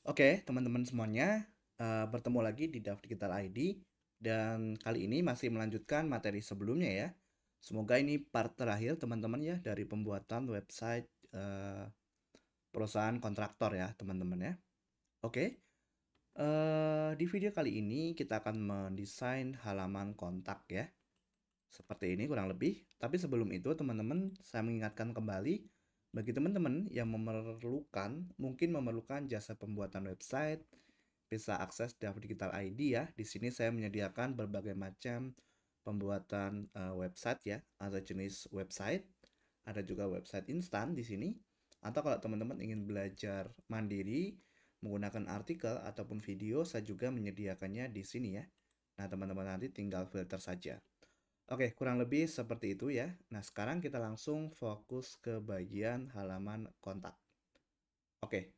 Oke, teman-teman semuanya, bertemu lagi di DAF Digital ID dan kali ini masih melanjutkan materi sebelumnya ya. Semoga ini part terakhir teman-teman ya dari pembuatan website perusahaan kontraktor ya teman-teman ya. Oke, di video kali ini kita akan mendesain halaman kontak ya. Seperti ini kurang lebih. Tapi sebelum itu teman-teman saya mengingatkan kembali bagi teman-teman yang mungkin memerlukan jasa pembuatan website bisa akses Dav Digital ID ya. Di sini saya menyediakan berbagai macam pembuatan website ya, ada jenis website, ada juga website instan di sini. Atau kalau teman-teman ingin belajar mandiri menggunakan artikel ataupun video, saya juga menyediakannya di sini ya. Nah, teman-teman nanti tinggal filter saja. Oke, kurang lebih seperti itu ya. Nah, sekarang kita langsung fokus ke bagian halaman kontak. Oke,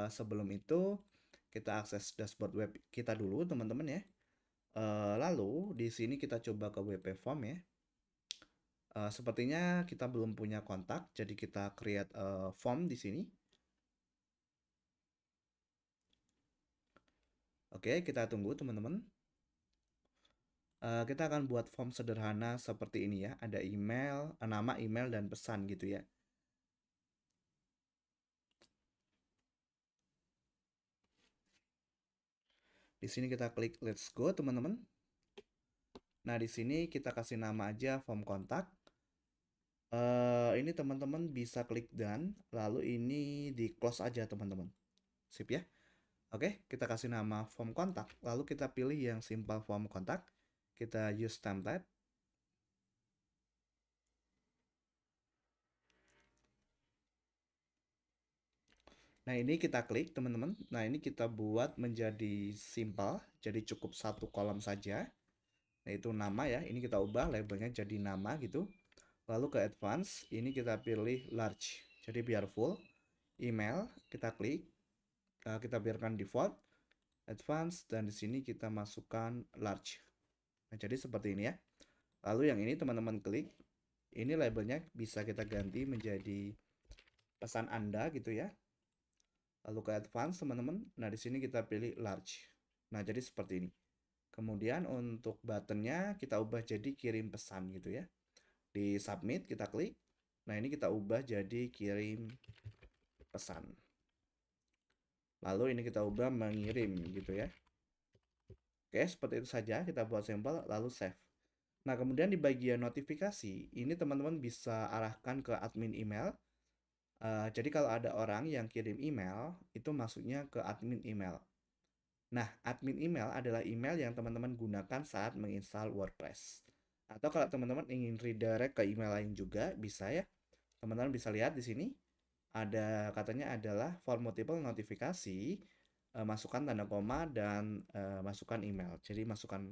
sebelum itu kita akses dashboard web kita dulu teman-teman ya. Lalu di sini kita coba ke WP Form ya. Sepertinya kita belum punya kontak, jadi kita create form di sini. Oke, kita tunggu teman-teman. Kita akan buat form sederhana seperti ini ya. Ada email, nama, email, dan pesan gitu ya. Di sini kita klik Let's Go teman-teman. Nah, di sini kita kasih nama aja form kontak. Ini teman-teman bisa klik done, lalu ini di close aja teman-teman. Sip ya. Oke, kita kasih nama form kontak, lalu kita pilih yang simple form kontak. Kita use template. Nah, ini kita klik teman-teman. Nah, ini kita buat menjadi simple, jadi cukup satu kolom saja. Nah, itu nama ya. Ini kita ubah labelnya jadi nama gitu. Lalu ke advance, ini kita pilih large. Jadi biar full. Email, kita klik, kita biarkan default, advance, dan di sini kita masukkan large. Nah, jadi seperti ini ya. Lalu yang ini teman-teman klik, ini labelnya bisa kita ganti menjadi pesan Anda gitu ya. Lalu ke advance teman-teman. Nah, di sini kita pilih large. Nah, jadi seperti ini. Kemudian untuk buttonnya kita ubah jadi kirim pesan gitu ya. Di submit kita klik. Nah, ini kita ubah jadi kirim pesan. Lalu ini kita ubah mengirim gitu ya. Oke, seperti itu saja kita buat sampel lalu save. Nah, kemudian di bagian notifikasi, ini teman-teman bisa arahkan ke admin email. Jadi kalau ada orang yang kirim email, itu masuknya ke admin email. Nah, admin email adalah email yang teman-teman gunakan saat menginstal WordPress. Atau kalau teman-teman ingin redirect ke email lain juga, bisa ya. Teman-teman bisa lihat di sini, ada katanya adalah for multiple notifikasi, masukkan tanda koma dan masukkan email. Jadi masukkan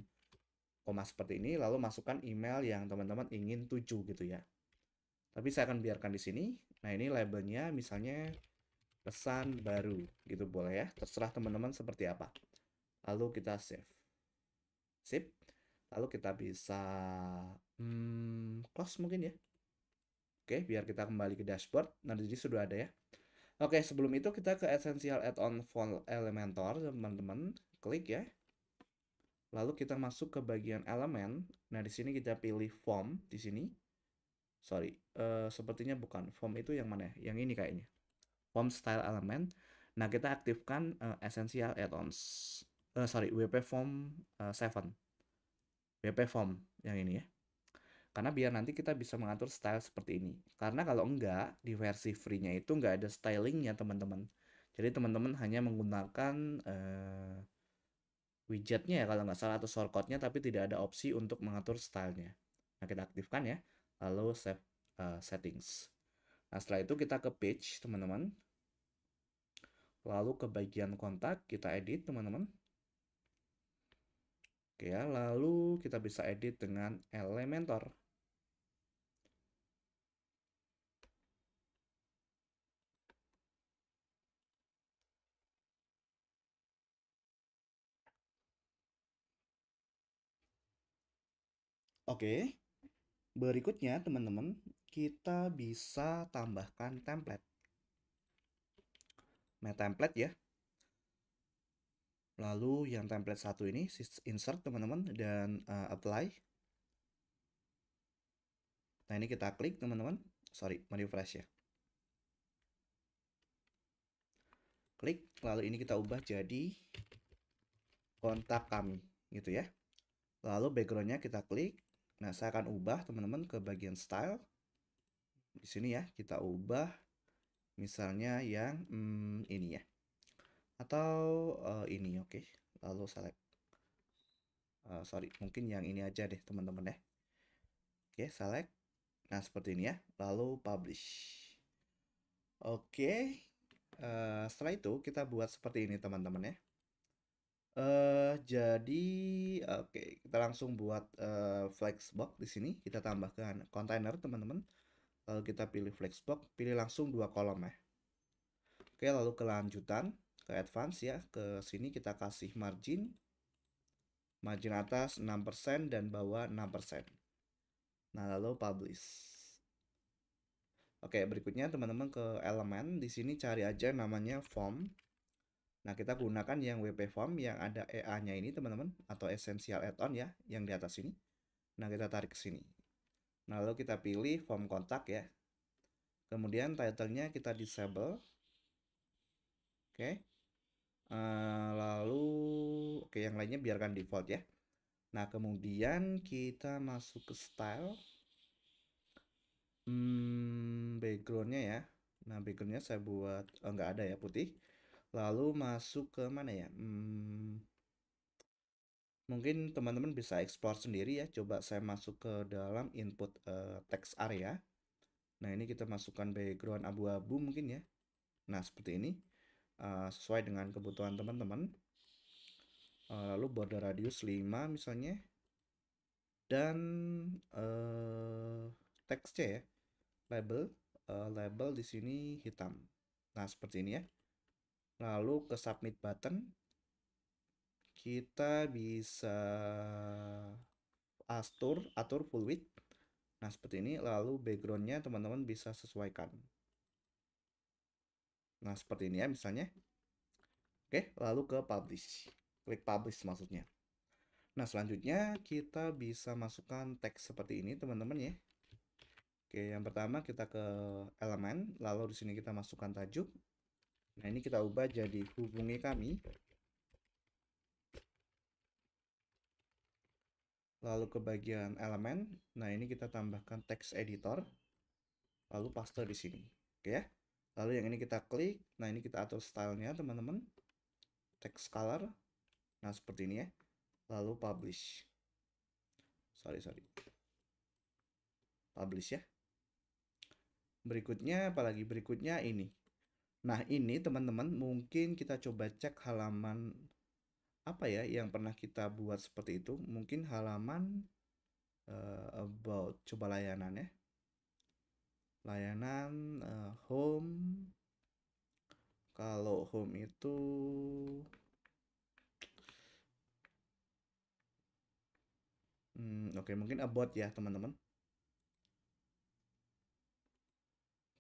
koma seperti ini, lalu masukkan email yang teman-teman ingin tuju gitu ya. Tapi saya akan biarkan di sini. Nah, ini labelnya misalnya pesan baru gitu boleh ya. Terserah teman-teman seperti apa. Lalu kita save. Sip. Lalu kita bisa close mungkin ya. Oke, biar kita kembali ke dashboard. Nah, di sini sudah ada ya. Oke, sebelum itu kita ke Essential Add-on Font Elementor, teman-teman. Klik ya. Lalu kita masuk ke bagian elemen. Nah, di sini kita pilih form di sini. Sorry, sepertinya bukan. Form itu yang mana ya? Yang ini kayaknya. Form Style Element. Nah, kita aktifkan Essential Add-ons. Sorry, WP Form 7. WP Form yang ini ya. Karena biar nanti kita bisa mengatur style seperti ini. Karena kalau enggak, di versi free-nya itu enggak ada stylingnya teman-teman. Jadi teman-teman hanya menggunakan widgetnya ya kalau nggak salah atau shortcut-nya tapi tidak ada opsi untuk mengatur stylenya. Nah, kita aktifkan ya. Lalu save settings. Nah, setelah itu kita ke page teman-teman. Lalu ke bagian kontak kita edit teman-teman. Oke ya, lalu kita bisa edit dengan Elementor. Oke, berikutnya teman-teman, kita bisa tambahkan template. Nah, template ya. Lalu yang template satu ini insert teman-teman dan apply. Nah ini kita klik teman-teman. Sorry, merefresh ya. Klik, lalu ini kita ubah jadi kontak kami, gitu ya. Lalu backgroundnya kita klik. Nah saya akan ubah teman-teman ke bagian style. Di sini ya kita ubah, misalnya yang ini ya. Atau ini, oke. Lalu select. Sorry, mungkin yang ini aja deh teman-teman ya. Oke, select. Nah seperti ini ya. Lalu publish. Oke. Setelah itu kita buat seperti ini teman-teman ya. Jadi oke, kita langsung buat flexbox di sini. Kita tambahkan kontainer teman-teman. Lalu kita pilih flexbox, pilih langsung 2 kolom ya. Oke, lalu kelanjutan ke advance ya. Ke sini kita kasih margin atas 6% dan bawah 6%. Nah, lalu publish. Oke, berikutnya teman-teman ke elemen. Di sini cari aja namanya form. Nah, kita gunakan yang WP Form yang ada EA-nya ini, teman-teman, atau Essential Add-on ya, yang di atas ini. Nah, kita tarik ke sini. Nah, lalu kita pilih form kontak ya. Kemudian title-nya kita disable. Oke. Lalu, oke, yang lainnya biarkan default ya. Nah, kemudian kita masuk ke style. Background-nya ya. Nah, background-nya saya buat, nggak ada ya, putih. Lalu masuk ke mana ya? Mungkin teman-teman bisa explore sendiri ya. Coba saya masuk ke dalam input text area. Nah, ini kita masukkan background abu-abu mungkin ya. Nah, seperti ini. Sesuai dengan kebutuhan teman-teman. Lalu border radius 5 misalnya. Dan teksnya ya. Label di sini hitam. Nah, seperti ini ya. Lalu ke submit button. Kita bisa atur full width. Nah, seperti ini. Lalu backgroundnya teman-teman bisa sesuaikan. Nah, seperti ini ya misalnya. Oke, lalu ke publish. Klik publish maksudnya. Nah, selanjutnya kita bisa masukkan teks seperti ini, teman-teman ya. Oke, yang pertama kita ke elemen, lalu di sini kita masukkan tajuk. Nah, ini kita ubah jadi hubungi kami. Lalu ke bagian elemen. Nah, ini kita tambahkan text editor. Lalu paste di sini. Oke ya. Lalu yang ini kita klik. Nah, ini kita atur stylenya, teman-teman. Text color. Nah, seperti ini ya. Lalu publish. Sorry. Publish ya. Berikutnya, apalagi berikutnya ini. Nah, ini teman-teman mungkin kita coba cek halaman apa ya yang pernah kita buat seperti itu. Mungkin halaman about. Coba layanan ya. Layanan home. Kalau home itu oke, mungkin about ya teman-teman.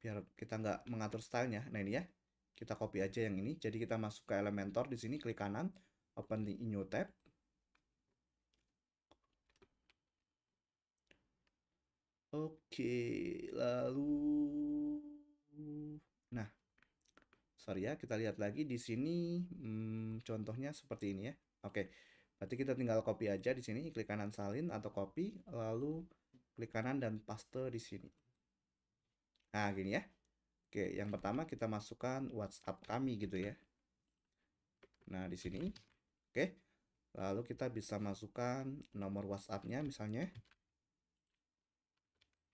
Biar kita nggak mengatur stylenya. Nah ini ya, kita copy aja yang ini. Jadi kita masuk ke Elementor di sini, klik kanan, open di new tab. Oke, lalu, nah, sorry ya, kita lihat lagi di sini. Contohnya seperti ini ya. Oke, berarti kita tinggal copy aja di sini, klik kanan salin atau copy, lalu klik kanan dan paste di sini. Nah, gini ya. Oke, yang pertama kita masukkan WhatsApp kami gitu ya. Nah, di sini. Oke. Lalu kita bisa masukkan nomor WhatsApp-nya misalnya.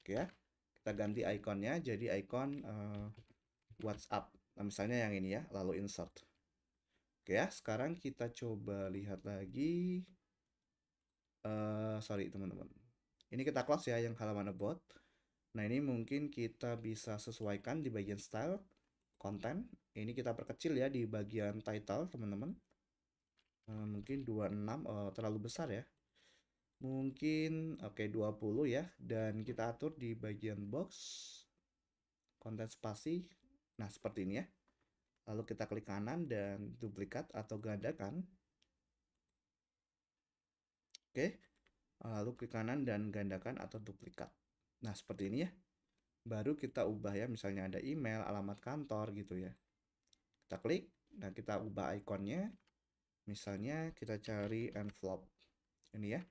Oke ya. Kita ganti ikonnya jadi ikon WhatsApp. Nah, misalnya yang ini ya, lalu insert. Oke ya, sekarang kita coba lihat lagi. Sorry teman-teman. Ini kita close ya yang halaman about. Nah, ini mungkin kita bisa sesuaikan di bagian style, content. Ini kita perkecil ya di bagian title, teman-teman. Mungkin 26 terlalu besar ya. Mungkin oke 20 ya, dan kita atur di bagian box konten spasi. Nah, seperti ini ya. Lalu kita klik kanan dan duplikat atau gandakan. Oke, lalu klik kanan dan gandakan atau duplikat. Nah, seperti ini ya. Baru kita ubah ya, misalnya ada email, alamat kantor gitu ya. Kita klik, nah kita ubah ikonnya. Misalnya kita cari envelope. Ini ya.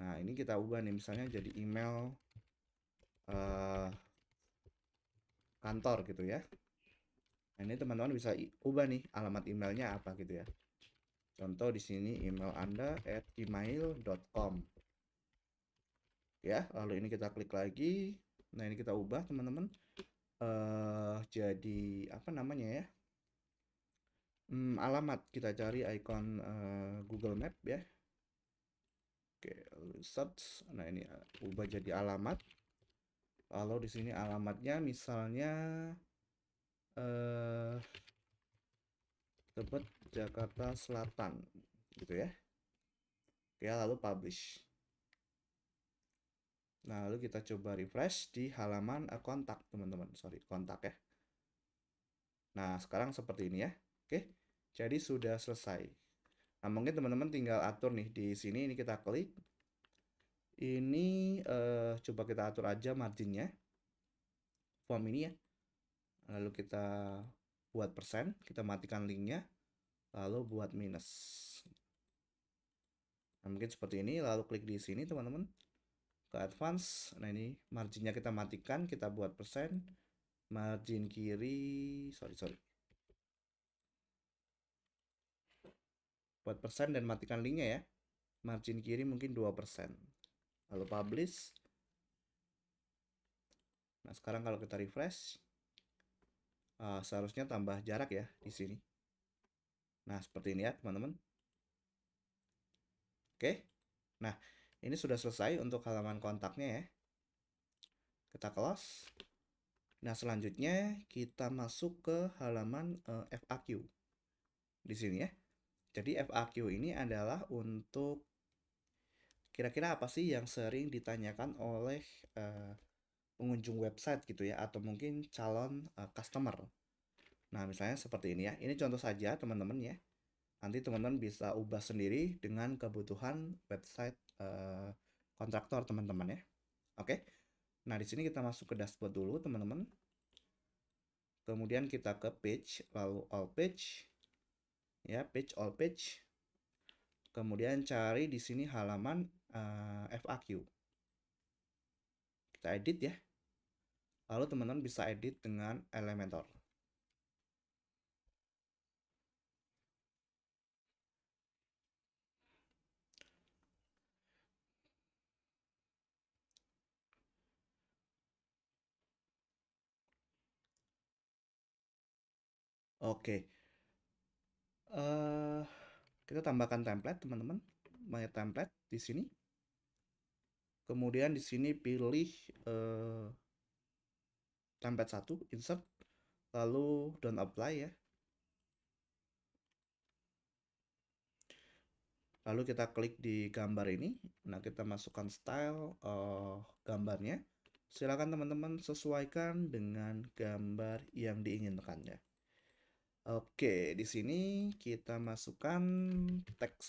Nah, ini kita ubah nih, misalnya jadi email kantor gitu ya. Nah, ini teman-teman bisa ubah nih alamat emailnya apa gitu ya. Contoh di sini email Anda @email.com. Ya, lalu ini kita klik lagi. Nah, ini kita ubah teman-teman. Jadi apa namanya ya? Alamat kita cari ikon Google Map ya. Oke, lalu search. Nah, ini ubah jadi alamat. Lalu di sini alamatnya misalnya eh Tebet Jakarta Selatan gitu ya. Oke, lalu publish. Nah, lalu kita coba refresh di halaman kontak, teman-teman. Sorry, kontak ya. Nah, sekarang seperti ini ya. Oke, jadi sudah selesai. Nah, mungkin teman-teman tinggal atur nih di sini. Ini kita klik. Ini coba kita atur aja marginnya. Form ini ya. Lalu kita buat persen. Kita matikan linknya. Lalu buat minus. Nah, mungkin seperti ini. Lalu klik di sini, teman-teman. Ke advance. Nah, ini marginnya kita matikan. Kita buat persen. Margin kiri. Sorry. Buat persen dan matikan linknya ya. Margin kiri mungkin 2%. Lalu publish. Nah, sekarang kalau kita refresh, seharusnya tambah jarak ya di sini. Nah, seperti ini ya, teman-teman. Oke. Nah, ini sudah selesai untuk halaman kontaknya ya. Kita close. Nah, selanjutnya kita masuk ke halaman FAQ. Di sini ya. Jadi FAQ ini adalah untuk kira-kira apa sih yang sering ditanyakan oleh pengunjung website gitu ya, atau mungkin calon customer. Nah, misalnya seperti ini ya. Ini contoh saja teman-teman ya. Nanti teman-teman bisa ubah sendiri dengan kebutuhan website kontraktor teman-teman ya. Oke. Nah, di sini kita masuk ke dashboard dulu teman-teman. Kemudian kita ke page, lalu all page. Ya, page all page. Kemudian cari di sini halaman FAQ. Kita edit ya. Lalu teman-teman bisa edit dengan Elementor. Oke. Kita tambahkan template teman-teman. My template di sini. Kemudian di sini pilih template 1, insert, lalu don't apply ya. Lalu kita klik di gambar ini. Nah, kita masukkan style gambarnya. Silakan teman-teman sesuaikan dengan gambar yang diinginkan ya. Oke, di sini kita masukkan teks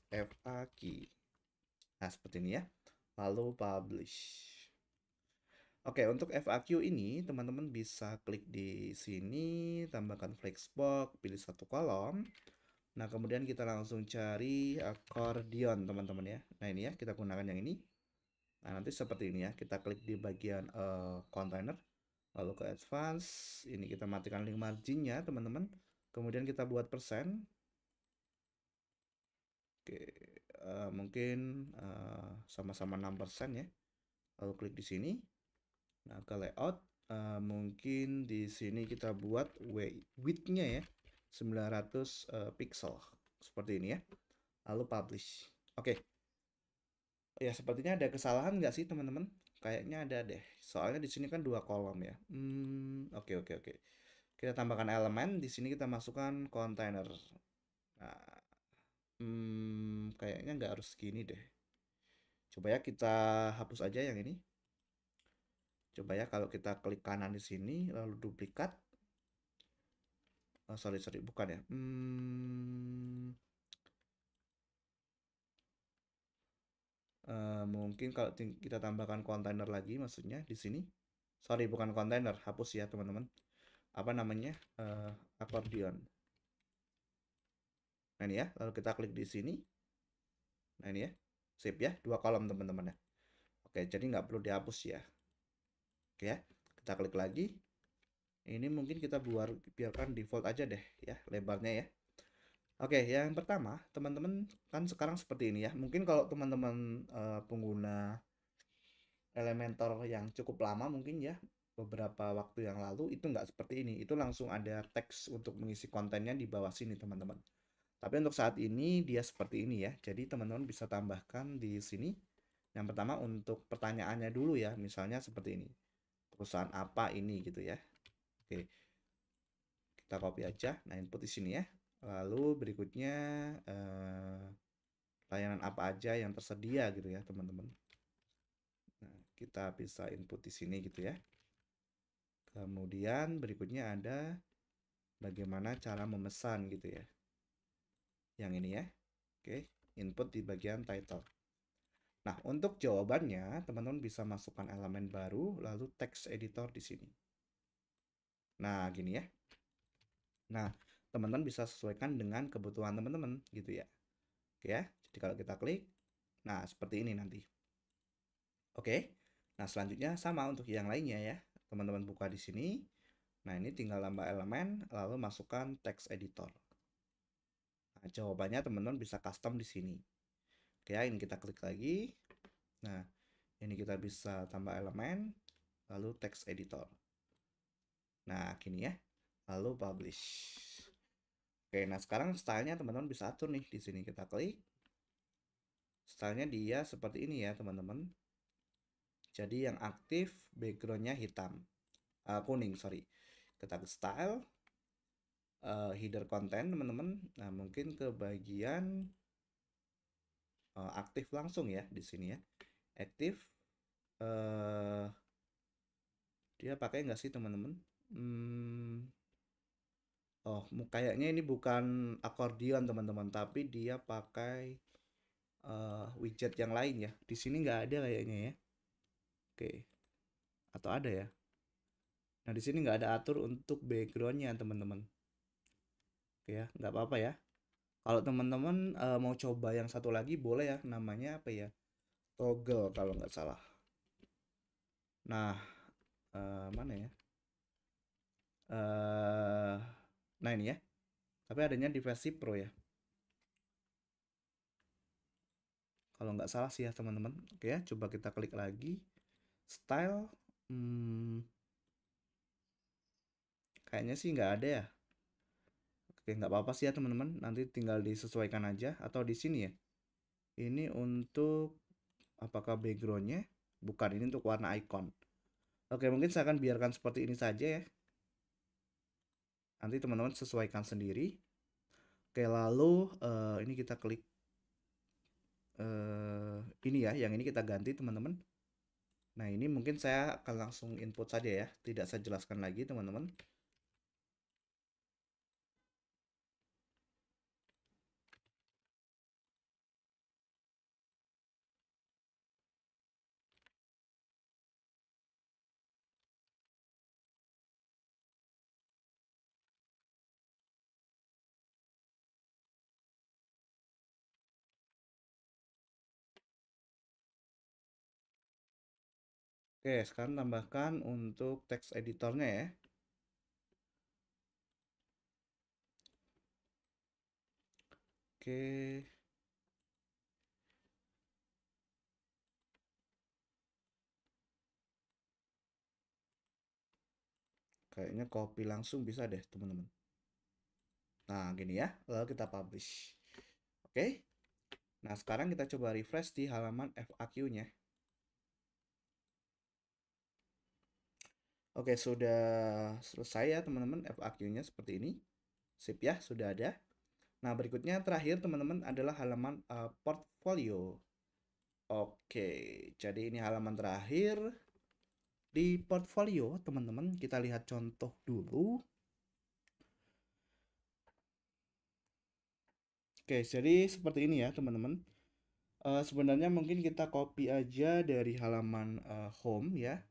FAQ. Nah, seperti ini ya. Lalu publish. Oke, untuk FAQ ini teman-teman bisa klik di sini, tambahkan flexbox, pilih satu kolom. Nah, kemudian kita langsung cari accordion teman-teman ya. Nah, ini ya, kita gunakan yang ini. Nah, nanti seperti ini ya, kita klik di bagian container, lalu ke advance, ini kita matikan link marginnya teman-teman. Kemudian kita buat persen. Oke, mungkin sama-sama 6% ya. Lalu klik di sini. Nah, ke layout, mungkin di sini kita buat width-nya ya, 900 pixel. Seperti ini ya. Lalu publish. Oke. Ya, sepertinya ada kesalahan nggak sih teman-teman? Kayaknya ada deh. Soalnya di sini kan 2 kolom ya. Oke. Kita tambahkan elemen. Di sini kita masukkan kontainer. Nah, kayaknya nggak harus gini deh. Coba ya kita hapus aja yang ini. Coba ya kalau kita klik kanan di sini, lalu duplikat. Oh, sorry, bukan ya. Mungkin kalau kita tambahkan kontainer lagi, maksudnya di sini. Sorry, bukan kontainer, hapus ya teman-teman. Apa namanya? Akordion. Nah ini ya, lalu kita klik di sini. Nah ini ya, sip ya, 2 kolom teman-teman ya. Oke, jadi nggak perlu dihapus ya. Oke ya, kita klik lagi. Ini mungkin kita biarkan default aja deh ya, lebarnya ya. Oke, yang pertama, teman-teman kan sekarang seperti ini ya. Mungkin kalau teman-teman pengguna Elementor yang cukup lama mungkin ya, beberapa waktu yang lalu itu nggak seperti ini. Itu langsung ada teks untuk mengisi kontennya di bawah sini teman-teman. Tapi untuk saat ini dia seperti ini ya. Jadi teman-teman bisa tambahkan di sini. Yang pertama untuk pertanyaannya dulu ya. Misalnya seperti ini. Perusahaan apa ini gitu ya. Oke. Kita copy aja. Nah, input di sini ya. Lalu berikutnya layanan apa aja yang tersedia gitu ya, teman-teman. Nah, kita bisa input di sini gitu ya. Kemudian berikutnya ada bagaimana cara memesan gitu ya. Yang ini ya. Oke, input di bagian title. Nah, untuk jawabannya, teman-teman bisa masukkan elemen baru, lalu text editor di sini. Nah, gini ya. Nah, teman-teman bisa sesuaikan dengan kebutuhan teman-teman gitu ya. Oke ya, jadi kalau kita klik, nah seperti ini nanti. Oke, nah selanjutnya sama untuk yang lainnya ya. Teman-teman buka di sini. Nah, ini tinggal tambah elemen, lalu masukkan text editor. Nah, jawabannya teman-teman bisa custom di sini. Oke ya, ini kita klik lagi. Nah, ini kita bisa tambah elemen, lalu text editor. Nah, gini ya. Lalu publish. Oke, nah sekarang stylenya teman-teman bisa atur nih. Di sini kita klik. Stylenya dia seperti ini ya, teman-teman. Jadi yang aktif backgroundnya hitam. Kuning, sorry. Kita ke style. Header content, teman-teman. Nah, mungkin ke bagian aktif langsung ya di sini ya. Aktif. Dia pakai nggak sih, teman-teman? Oh, kayaknya ini bukan akordion teman-teman, tapi dia pakai widget yang lain ya. Di sini nggak ada kayaknya ya. Oke, atau ada ya? Nah, di sini nggak ada atur untuk backgroundnya teman-teman. Oke ya, nggak apa-apa ya. Kalau teman-teman mau coba yang satu lagi boleh ya, namanya apa ya? Toggle kalau nggak salah. Nah, mana ya? Nah ini ya. Tapi adanya di versi Pro ya. Kalau nggak salah sih ya teman-teman. Oke ya, coba kita klik lagi. Style. Kayaknya sih nggak ada ya. Oke, nggak apa-apa sih ya teman-teman. Nanti tinggal disesuaikan aja. Atau di sini ya. Ini untuk apakah backgroundnya? Bukan, ini untuk warna icon. Oke, mungkin saya akan biarkan seperti ini saja ya. Nanti teman-teman sesuaikan sendiri. Oke, lalu ini kita klik ini ya. Yang ini kita ganti teman-teman. Nah, ini mungkin saya akan langsung input saja ya. Tidak saya jelaskan lagi teman-teman. Oke, sekarang tambahkan untuk text editornya ya. Oke. Kayaknya copy langsung bisa deh, teman-teman. Nah, gini ya. Lalu kita publish. Oke. Nah, sekarang kita coba refresh di halaman FAQ-nya. Oke, sudah selesai ya, teman-teman. FAQ-nya seperti ini. Sip ya, sudah ada. Nah, berikutnya terakhir, teman-teman, adalah halaman portfolio. Oke, jadi ini halaman terakhir. Di portfolio, teman-teman, kita lihat contoh dulu. Oke, jadi seperti ini ya, teman-teman. Sebenarnya mungkin kita copy aja dari halaman home ya.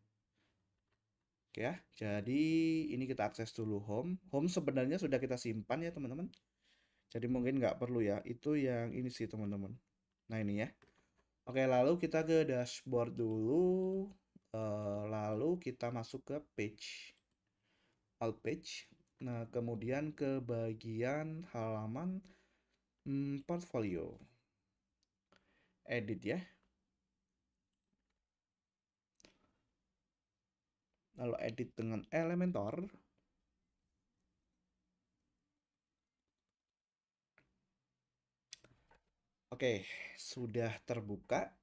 Oke ya, jadi ini kita akses dulu home. Home sebenarnya sudah kita simpan ya teman-teman. Jadi mungkin nggak perlu ya. Itu yang ini sih teman-teman. Nah ini ya. Oke, lalu kita ke dashboard dulu. Lalu kita masuk ke page, all page. Nah, kemudian ke bagian halaman portfolio. Edit ya. Lalu edit dengan Elementor. Oke, sudah terbuka.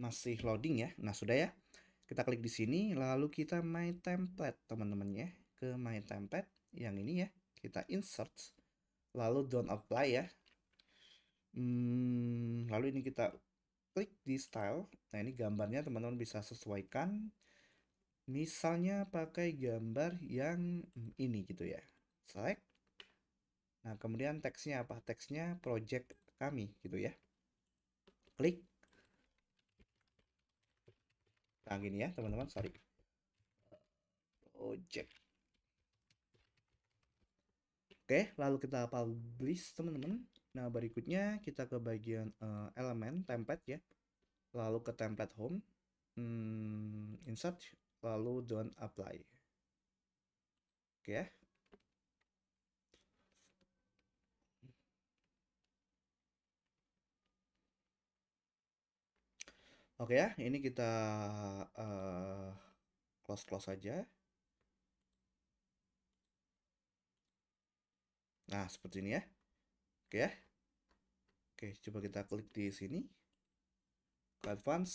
Masih loading ya. Nah, sudah ya. Kita klik di sini, lalu kita My Template, teman-teman ya. Ke My Template yang ini ya. Kita insert, lalu don't apply ya. Lalu ini kita klik di style. Nah, ini gambarnya teman-teman bisa sesuaikan. Misalnya pakai gambar yang ini gitu ya. Select. Nah, kemudian teksnya apa? Teksnya project kami gitu ya. Klik. Nah, gini ya teman-teman, sorry. Project. Oke, lalu kita publish teman-teman. Nah, berikutnya kita ke bagian elemen template ya. Lalu ke template home, insert, lalu don't apply. Oke ya. Oke ya, ini kita close aja. Nah, seperti ini ya. Oke ya. Oke, coba kita klik di sini. Ke advance.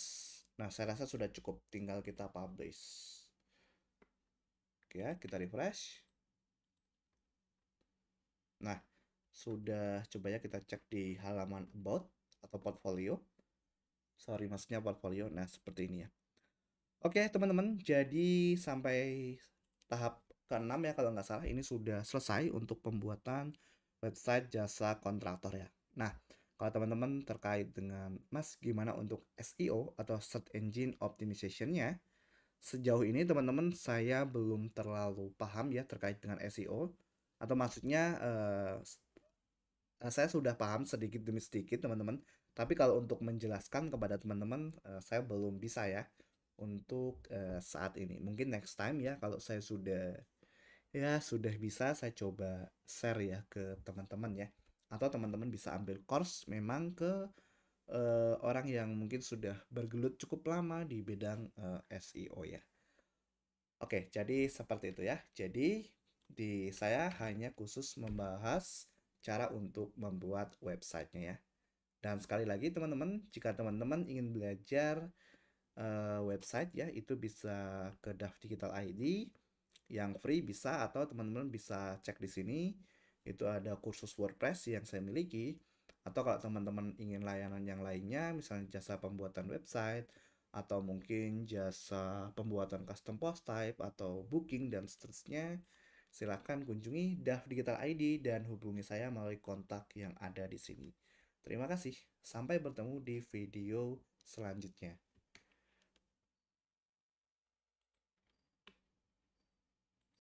Nah, saya rasa sudah cukup. Tinggal kita publish. Oke ya, kita refresh. Nah, sudah, coba ya kita cek di halaman about atau portfolio. Sorry, maksudnya portfolio. Nah, seperti ini ya. Oke, teman-teman. Jadi sampai tahap ke-6 ya kalau nggak salah. Ini sudah selesai untuk pembuatan website jasa kontraktor ya. Nah, kalau teman-teman terkait dengan Mas gimana untuk SEO atau Search Engine Optimization-nya, sejauh ini teman-teman saya belum terlalu paham ya terkait dengan SEO. Atau maksudnya saya sudah paham sedikit demi sedikit teman-teman. Tapi kalau untuk menjelaskan kepada teman-teman saya belum bisa ya untuk saat ini. Mungkin next time ya kalau saya sudah bisa saya coba share ya ke teman-teman ya. Atau teman-teman bisa ambil course memang ke orang yang mungkin sudah bergelut cukup lama di bidang SEO ya. Oke, jadi seperti itu ya. Jadi di saya hanya khusus membahas cara untuk membuat websitenya ya. Dan sekali lagi teman-teman, jika teman-teman ingin belajar website ya, itu bisa ke DAF Digital ID yang free bisa, atau teman-teman bisa cek di sini. Itu ada kursus WordPress yang saya miliki. Atau kalau teman-teman ingin layanan yang lainnya, misalnya jasa pembuatan website, atau mungkin jasa pembuatan custom post type, atau booking, dan seterusnya, silakan kunjungi DAF Digital ID dan hubungi saya melalui kontak yang ada di sini. Terima kasih. Sampai bertemu di video selanjutnya.